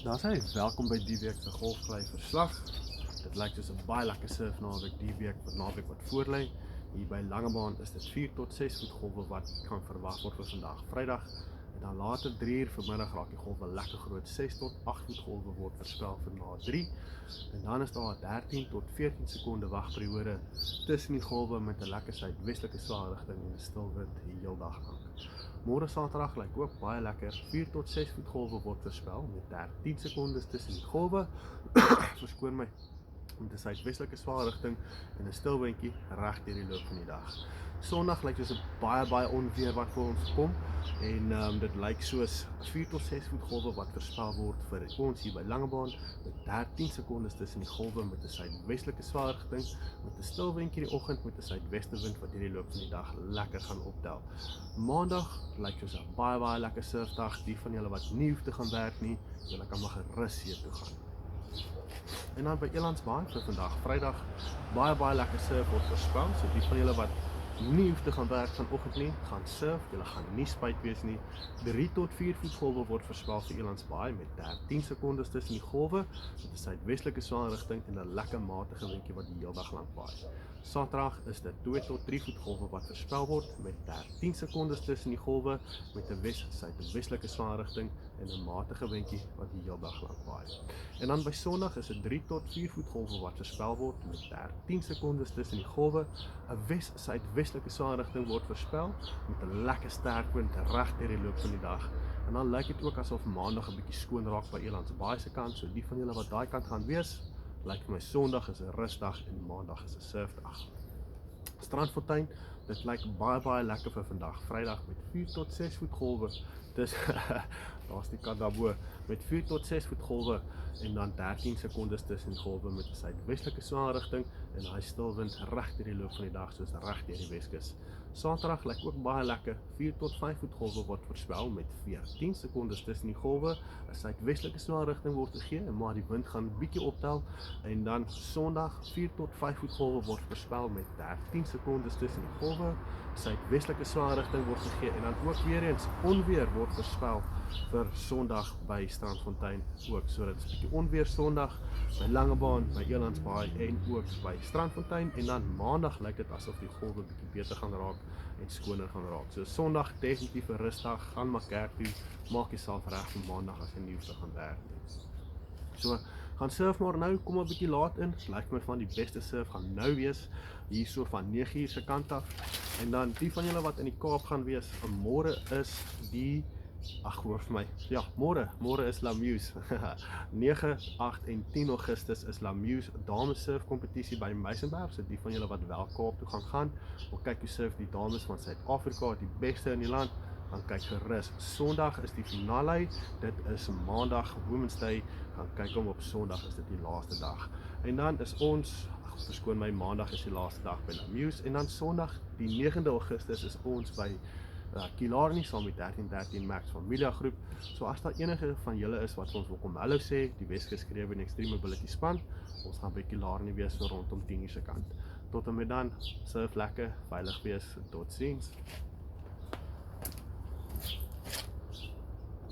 Daar sê, welkom by die week se golfklei verslag. Dit lyk soos 'n baie lekker surf naweek die week, naweek wat voorlê. Hier by Langebaan is dit 4 tot 6 voet golwe wat kan verwag word vir vandag Vrydag. En dan later 3 uur vanmiddag raak die golwe lekker groot, 6 tot 8 voet golwe word voorspel vir na 3. En dan is daar 13 tot 14 sekonde wagperiode tussen die golwe met 'n lekker suidwestelike swaar rigting en 'n stil wind die heel dag lank. Môre Saterdag lyk ook baie lekker. 4 tot 6 voet golwe word voorspel met 13 sekondes tussen die golwe. Verskoon my. Met 'n suidwestelike swaar rigting en 'n stil windjie reg deur die loop van die dag. Sondag lyk soos 'n baie onweer wat vir ons kom en dit lyk soos 4 tot 6 voet golwe wat voorspel word vir ons hier by Langebaan met 13 sekondes tussen die golwe met 'n suidwestelike swaar rigting met 'n stil windjie die oggend met 'n suidwestewind wat hierdie loop van die dag lekker gaan optel. Maandag lyk soos 'n baie lekker surfdag. Die van julle wat nie hoef te gaan werk nie, julle kan maar gerus see toe gaan. En dan by Elandsbaai vir vandag Vrydag baie lekker surf word voorspel. So die van julle wat nie hoef te gaan werk vanoggend nie, gaan surf, julle gaan nie spyt wees nie. 3 tot 4 voet golwe word voorspel vir Elandsbaai met 13 sekondes tussen die golwe met 'n suidwestelike swaar rigting en 'n lekker matige windjie wat die heel dag lank waai. Saterdag is dit 2 tot 3 voet golwe wat voorspel word met 13 sekondes tussen die golwe met 'n suidwestelike swaar rigting en 'n matige windjie wat die heel dag lank waai. En dan by Sondag is dit 3 tot 4 voet golwe wat voorspel word met 13 sekondes tussen die golwe. 'n suidwestelike swaar rigting word voorspel met 'n lekker sterk wind reg deur die loop van die dag. En dan lyk dit ook asof Maandag 'n bietjie skoon raak by Elandsbaai se kant. So die van julle wat daai kant gaan wees, lyk vir my Sondag is 'n rusdag en Maandag is 'n surfdag. Strandfontein, dit lyk baie lekker vir vandag Vrydag met 4 tot 6 voet golwe. Dis daar's die kant daarbo met 4 tot 6 voet golwe en dan 13 sekondes tussen die golwe met 'n suidwestelike swaar rigting en hy stil wind reg deur die loop van die dag soos reg deur die Weskus. Saterdag lyk ook baie lekker. 4 tot 5 voet golwe word voorspel met 14 sekondes tussen die golwe. 'n Suidwestelike swaar rigting word gegee, maar die wind gaan bietjie optel. En dan Sondag 4 tot 5 voet golwe word voorspel met 13 sekondes tussen die golwe. Suidwestelike swaar rigting word gegee en dan ook weer eens onweer word voorspel vir Sondag by Strandfontein ook. So dit is 'n bietjie onweer Sondag by Langebaan, by Elandsbaai en ook by Strandfontein en dan Maandag lyk dit asof die golwe bietjie beter gaan raak en skoner gaan raak. So Sondag definitief 'n rusdag, gaan maar kerk toe, maak jouself reg vir Maandag as jy nie hoef te gaan werk nie. So gaan surf maar nou, kom 'n bietjie laat in. Lyk my van die beste surf gaan nou wees hierso van 9 uur se kant af. En dan die van julle wat in die Kaap gaan wees, môre is die hoor vir my. Ja, môre is Lamuse. 9, 8 en 10 Augustus is Lamuse dames surf kompetisie by Meisenberg. So die van julle wat wel Kaap toe gaan, wil kyk hoe surf die dames van Suid-Afrika, die beste in die land, gaan kyk gerus. Sondag is die finale, dit is Maandag, Women's Day, gaan kyk hom op Sondag, is dit die laaste dag. En dan is ons, verskoon my, Maandag is die laaste dag by Lamuse en dan Sondag, die 9de Augustus is ons by Killarney saam met 1313 Max Familia groep. So as daar enige van julle is wat ons wil kom hallo sê, die Weskus Skrewe en Extreme Mobility span, ons gaan by Killarney wees so rondom 10 uur se kant. Tot en met dan, surf lekker, veilig wees, totsiens.